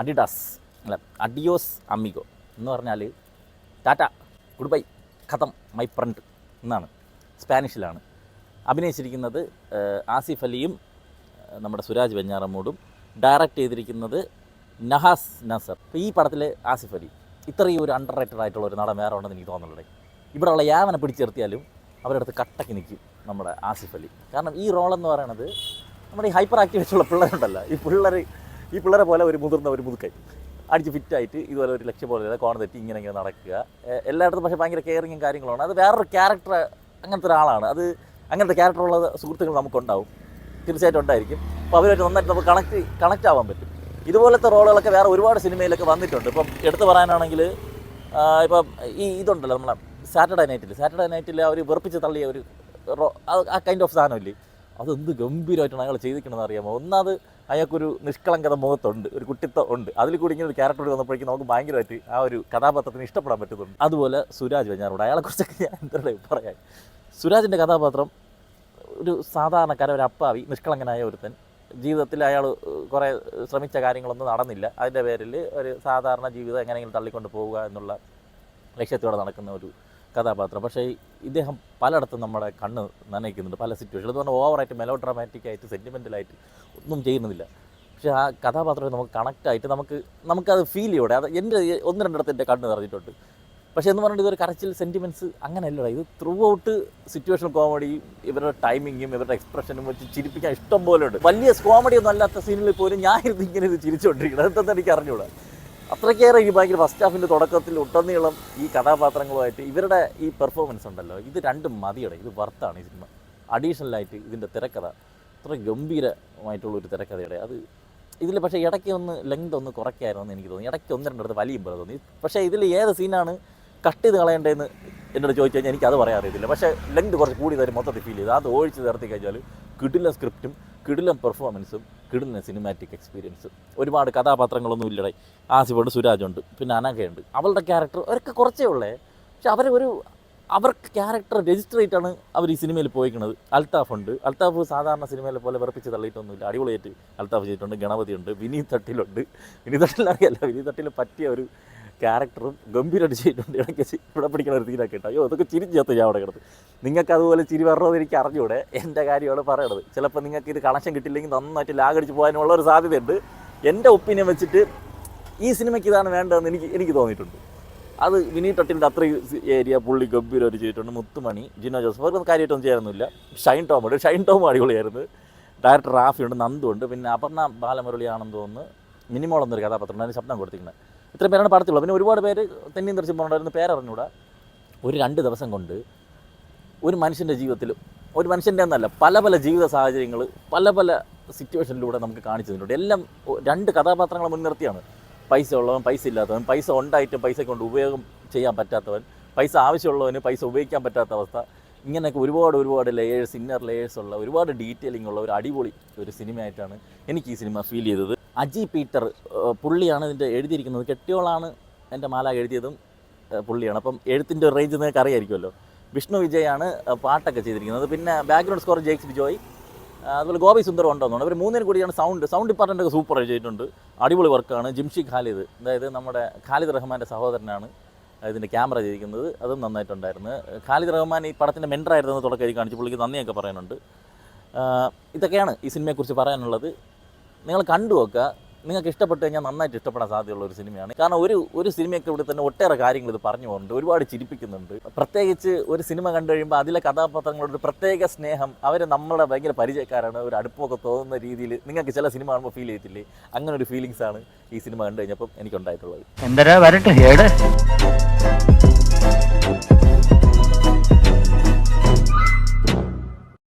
Adidas അല്ല adios അമിഗോ എന്ന് പറഞ്ഞാൽ ടാറ്റ ഗുഡ് ബൈ ഖതം മൈ ഫ്രണ്ട് എന്നാണ്. സ്പാനിഷിലാണ്. അഭിനയിച്ചിരിക്കുന്നത് ആസിഫ് അലിയും നമ്മുടെ സുരാജ് വെഞ്ഞാറമ്മൂടും. ഡയറക്റ്റ് ചെയ്തിരിക്കുന്നത് നഹാസ് നസർ. അപ്പോൾ ഈ പടത്തിൽ ആസിഫ് അലി ഇത്രയും ഒരു അണ്ടർ റേറ്റഡ് ആയിട്ടുള്ള ഒരു നടൻ വേറെ ഉണ്ടെന്ന് എനിക്ക് തോന്നുന്നുണ്ട്. ഇവിടെയുള്ള യാവനെ പിടിച്ചിർത്തിയാലും അവരുടെ അടുത്ത് കട്ടക്ക് നിൽക്കും നമ്മുടെ ആസിഫ് അലി. കാരണം ഈ റോളെന്ന് പറയുന്നത് നമ്മുടെ ഈ ഹൈപ്പർ ആക്റ്റീവ് വെച്ചുള്ള പിള്ളേരുണ്ടല്ലോ, ഈ പിള്ളേരെ പോലെ ഒരു മുതിർന്ന ഒരു മുതുക്കൈ അടിച്ച് ഫിറ്റായിട്ട് ഇതുപോലെ ഒരു ലക്ഷ്യം പോലെ കോൺ തെറ്റി ഇങ്ങനെ നടക്കുക. എല്ലായിടത്തും പക്ഷേ ഭയങ്കര കെയറിങ്ങും കാര്യങ്ങളാണ്. അത് വേറൊരു ക്യാരക്ടർ, അങ്ങനത്തെ ഒരാളാണ്. അത് അങ്ങനത്തെ ക്യാരക്ടറുള്ള സുഹൃത്തുക്കൾ നമുക്കുണ്ടാവും, തീർച്ചയായിട്ടും ഉണ്ടായിരിക്കും. അപ്പോൾ അവരുമായിട്ട് നന്നായിട്ട് നമുക്ക് കണക്റ്റ് ആവാൻ പറ്റും. ഇതുപോലത്തെ റോളുകളൊക്കെ വേറെ ഒരുപാട് സിനിമയിലൊക്കെ വന്നിട്ടുണ്ട്. ഇപ്പം എടുത്തു പറയാനാണെങ്കിൽ ഇപ്പം ഇതുണ്ടല്ലോ നമ്മളെ സാറ്റർഡേ നൈറ്റിൽ അവർ വെറുപ്പിച്ച് തള്ളിയ ഒരു ആ കൈൻഡ് ഓഫ് സാധനമില്ലേ, അതെന്ത് ഗംഭീരമായിട്ടാണ് അയാൾ ചെയ്തിരിക്കണമെന്ന് അറിയാമോ. ഒന്നാമത് അയാൾക്കൊരു നിഷ്കളങ്കത മുഖത്തുണ്ട്, ഒരു കുട്ടിത്വം ഉണ്ട്. അതിൽ കൂടി ഇങ്ങനെ ഒരു ക്യാരക്ടർ വന്നപ്പോഴേക്കും നമുക്ക് ഭയങ്കരമായിട്ട് ആ ഒരു കഥാപാത്രത്തിന് ഇഷ്ടപ്പെടാൻ പറ്റുന്നുണ്ട്. അതുപോലെ സുരാജ് വെഞ്ഞാറമ്മൂട്, അയാളെക്കുറിച്ചൊക്കെ ഞാൻ എന്താണ് പറയാൻ. സുരാജിൻ്റെ കഥാപാത്രം ഒരു സാധാരണക്കാരൻ, ഒരു അപ്പാവി, നിഷ്കളങ്കനായ ഒരുത്തൻ. ജീവിതത്തിൽ അയാൾ കുറേ ശ്രമിച്ച കാര്യങ്ങളൊന്നും നടന്നില്ല. അതിൻ്റെ പേരിൽ ഒരു സാധാരണ ജീവിതം എങ്ങനെയെങ്കിലും തള്ളിക്കൊണ്ട് പോവുക എന്നുള്ള ലക്ഷ്യത്തോടെ നടക്കുന്ന ഒരു കഥാപാത്രം. പക്ഷേ ഇദ്ദേഹം പലയിടത്തും നമ്മുടെ കണ്ണ് നനയിക്കുന്നുണ്ട് പല സിറ്റുവേഷൻ. എന്ന് പറഞ്ഞാൽ ഓവറായിട്ട് മെലോ ഡ്രാമാറ്റിക്കായിട്ട് സെൻറ്റിമെൻ്റലായിട്ട് ഒന്നും ചെയ്യുന്നില്ല. പക്ഷേ ആ കഥാപാത്രത്തെ നമുക്ക് കണക്റ്റായിട്ട് നമുക്കത് ഫീൽ ചെയ്യൂടെ. അത് എൻ്റെ ഒന്ന് രണ്ടിടത്ത് എൻ്റെ കണ്ണ് നിറഞ്ഞിട്ടുണ്ട്. പക്ഷേ എന്ന് പറഞ്ഞിട്ട് ഇതൊരു കരച്ചിൽ സെൻറ്റിമെൻറ്റ്സ് അങ്ങനെയല്ലടാ. ഇത് ത്രൂ ഔട്ട് സിറ്റുവേഷണൽ കോമഡി, ഇവരുടെ ടൈമിങ്ങും ഇവരുടെ എക്സ്പ്രഷനും വെച്ച് ചിരിപ്പിക്കാൻ ഇഷ്ടം പോലെ ഉണ്ട്. വലിയ കോമഡി ഒന്നും അല്ലാത്ത സീനിൽ പോലും ഞാൻ ഇങ്ങനെ ഇത് ചിരിച്ചുകൊണ്ടിരിക്കുന്നത് എന്തെന്ന് എനിക്ക് അറിഞ്ഞൂടാ. അത്രയ്ക്കേറെ ഈ ഭയങ്കര ഫസ്റ്റ് ഹാഫിൻ്റെ തുടക്കത്തിൽ ഒട്ടനീളം ഈ കഥാപാത്രങ്ങളുമായിട്ട് ഇവരുടെ ഈ പെർഫോമൻസ് ഉണ്ടല്ലോ, ഇത് രണ്ടും മതിയുടെ. ഇത് വർത്താണ് ഈ സിനിമ. അഡീഷണലായിട്ട് ഇതിൻ്റെ തിരക്കഥ അത്ര ഗംഭീരമായിട്ടുള്ളൊരു തിരക്കഥയുടെ അത് ഇതിൽ. പക്ഷേ ഇടയ്ക്ക് ലെങ്ത് ഒന്ന് കുറയ്ക്കായിരുന്നു എന്ന് എനിക്ക് തോന്നി. ഇടയ്ക്ക് ഒന്ന് രണ്ടിടത്ത് വലിയ പോലെ തോന്നി. പക്ഷേ ഇതിൽ ഏത് സീനാണ് കട്ട് ചെയ്ത് കളയേണ്ടതെന്ന് എന്നോട് ചോദിച്ചു കഴിഞ്ഞാൽ എനിക്കത് പറയാൻ അറിയത്തില്ല. പക്ഷേ ലെങ്ത് കുറച്ച് കൂടി തരും മൊത്തത്തിൽ ഫീൽ ചെയ്ത്. അത് ഒഴിച്ച് ചേർത്തി കഴിഞ്ഞാൽ കിടിലൻ സ്ക്രിപ്റ്റും കിടിലൻ പെർഫോമൻസും കിടിലൻ സിനിമാറ്റിക് എക്സ്പീരിയൻസും. ഒരുപാട് കഥാപാത്രങ്ങളൊന്നും ഇല്ലടേ. ആസിഫുണ്ട്, സുരാജുണ്ട്, പിന്നെ അനഘയുണ്ട്. അവളുടെ ക്യാരക്ടർ അവരൊക്കെ കുറച്ചേ ഉള്ളേ. പക്ഷെ അവർക്ക് ക്യാരക്ടർ രജിസ്റ്റർ ചെയ്തിട്ടാണ് അവർ ഈ സിനിമയിൽ പോയിക്കുന്നത്. അൽത്താഫുണ്ട്. അൽത്താഫ് സാധാരണ സിനിമയിലെ പോലെ വെറുപ്പിച്ച് തള്ളിയിട്ടൊന്നുമില്ല. അടിപൊളിയായിട്ട് അൽത്താഫ് ചെയ്തിട്ടുണ്ട്. ഗണപതിയുണ്ട്, വിനീത് തട്ടിലുണ്ട്. വിനീത് തട്ടിലറിയല്ല, വിനീത് തട്ടിൽ പറ്റിയ ഒരു ക്യാരക്ടറും ഗംഭീരമായിട്ട് ചെയ്തിട്ടുണ്ട്. ഇടയ്ക്ക് ഇവിടെ പിടിക്കുന്ന ഒരു തീരൊക്കെ ഇട്ടോ. അയ്യോ അതൊക്കെ ചിരിച്ചേർത്ത് ഞാൻ അവിടെ കിടത്ത്. നിങ്ങൾക്ക് അതുപോലെ ചിരി വരണമെന്ന് എനിക്ക് അറിഞ്ഞൂടെ. എൻ്റെ കാര്യമാണ് പറയണത്. ചിലപ്പോൾ നിങ്ങൾക്ക് ഇത് കണക്ഷൻ കിട്ടില്ലെങ്കിൽ നന്നായിട്ട് ലാഗടിച്ച് പോകാനുള്ള ഒരു സാധ്യതയുണ്ട്. എൻ്റെ ഒപ്പീനിയൻ വെച്ചിട്ട് ഈ സിനിമയ്ക്ക് ഇതാണ് വേണ്ടതെന്ന് എനിക്ക് തോന്നിയിട്ടുണ്ട്. അത് വിനീത് തട്ടിൻ്റെ അത്രയും ഏരിയ പുള്ളി ഗംഭീരമായിട്ട് ചെയ്തിട്ടുണ്ട്. മുത്തുമണി, ജിനോ ജോസഫ് അവർക്കൊന്നും കാര്യമായിട്ടൊന്നും ചെയ്യാനൊന്നുമില്ല. ഷൈൻ ടോം അടിപൊളിയായിരുന്നു. ഡയറക്ടർ റാഫിയുണ്ട്, നന്ദുണ്ട്, പിന്നെ അപർണ ബാലമുരളിയാണെന്ന് തോന്നുന്നു. മിനിമോൾ എന്നൊരു കഥാപാത്രം അതിന് ശബ്ദം കൊടുത്തിരിക്കുന്നത്. ഇത്രയും പേരാണ് പടത്തുള്ളത്. പിന്നെ ഒരുപാട് പേര് തെന്നിയും തെറിച്ചും പോകണ്ടായിരുന്നു, പേരറിഞ്ഞൂടാ. ഒരു 2 ദിവസം കൊണ്ട് ഒരു മനുഷ്യൻ്റെ ജീവിതത്തിൽ, ഒരു മനുഷ്യൻ്റെ എന്നല്ല, പല ജീവിത സാഹചര്യങ്ങൾ പല സിറ്റുവേഷനിലൂടെ നമുക്ക് കാണിച്ചു തന്നിട്ടുണ്ട്. എല്ലാം 2 കഥാപാത്രങ്ങളെ മുൻനിർത്തിയാണ്. പൈസ ഉള്ളവൻ, പൈസ ഇല്ലാത്തവൻ, പൈസ ഉണ്ടായിട്ടും പൈസ കൊണ്ട് ഉപയോഗം ചെയ്യാൻ പറ്റാത്തവൻ, പൈസ ആവശ്യമുള്ളവന് പൈസ ഉപയോഗിക്കാൻ പറ്റാത്ത അവസ്ഥ. ഇങ്ങനെയൊക്കെ ഒരുപാട് ലെയേഴ്സ്, ഇന്നർ ലെയേഴ്സ് ഉള്ള ഒരുപാട് ഡീറ്റെയിലിംഗ് ഉള്ള ഒരു അടിപൊളി ഒരു സിനിമയായിട്ടാണ് എനിക്ക് ഈ സിനിമ ഫീൽ ചെയ്തത്. അജി പീറ്റർ പുള്ളിയാണ് ഇതിൻ്റെ എഴുതിയിരിക്കുന്നത്. കെട്ടിയോളാണ് എൻ്റെ മാല എഴുതിയതും പുള്ളിയാണ്. അപ്പം എഴുത്തിൻ്റെ റേഞ്ച് നിങ്ങൾക്ക് അറിയായിരിക്കുമല്ലോ. വിഷ്ണു വിജയാണ് പാട്ടൊക്കെ ചെയ്തിരിക്കുന്നത്. പിന്നെ ബാക്ക്ഗ്രൗണ്ട് സ്കോർ ജെയ്ക്സ് ബിജോയ്, അതുപോലെ ഗോപി സുന്ദർ ഉണ്ടോന്നാണ്. അവർ 3 കൂടിയാണ് സൗണ്ട് ഡിപ്പാർട്ട്മെൻറ്റൊക്കെ സൂപ്പർ ചെയ്തിട്ടുണ്ട്. അടിപൊളി വർക്കാണ്. ജിംഷി ഖാലിദ്, അതായത് നമ്മുടെ ഖാലിദ് റഹ്മാൻ്റെ സഹോദരനാണ് ഇതിൻ്റെ ക്യാമറ ചെയ്തിരിക്കുന്നത്. അതും നന്നായിട്ടുണ്ടായിരുന്നു. ഖാലിദ് റഹ്മാൻ ഈ പടത്തിൻ്റെ മെൻറ്ററായിരുന്നു തുടക്കം കാണിച്ച് പുള്ളിക്ക് നന്ദിയൊക്കെ പറയുന്നുണ്ട്. ഇതൊക്കെയാണ് ഈ സിനിമയെക്കുറിച്ച് പറയാനുള്ളത്. നിങ്ങൾ കണ്ടു നോക്കുക. നിങ്ങൾക്ക് ഇഷ്ടപ്പെട്ട് കഴിഞ്ഞാൽ നന്നായിട്ട് ഇഷ്ടപ്പെടാൻ സാധ്യതയുള്ള ഒരു സിനിമയാണ്. കാരണം ഒരു സിനിമയൊക്കെ ഇവിടെ തന്നെ ഒട്ടേറെ കാര്യങ്ങൾ ഇത് പറഞ്ഞു പോകുന്നുണ്ട്, ഒരുപാട് ചിരിപ്പിക്കുന്നുണ്ട്. പ്രത്യേകിച്ച് ഒരു സിനിമ കണ്ടു കഴിയുമ്പോൾ അതിലെ കഥാപാത്രങ്ങളുടെ ഒരു പ്രത്യേക സ്നേഹം, അവർ നമ്മളെ ഭയങ്കര പരിചയക്കാരാണ്, ഒരു അടുപ്പമൊക്കെ തോന്നുന്ന രീതിയിൽ നിങ്ങൾക്ക് ചില സിനിമ കാണുമ്പോൾ ഫീൽ ചെയ്തിട്ടില്ലേ? അങ്ങനെ ഒരു ഫീലിങ്സാണ് ഈ സിനിമ കണ്ടു കഴിഞ്ഞപ്പം എനിക്കുണ്ടായിട്ടുള്ളത്. എന്തരാ വരട്ടെ.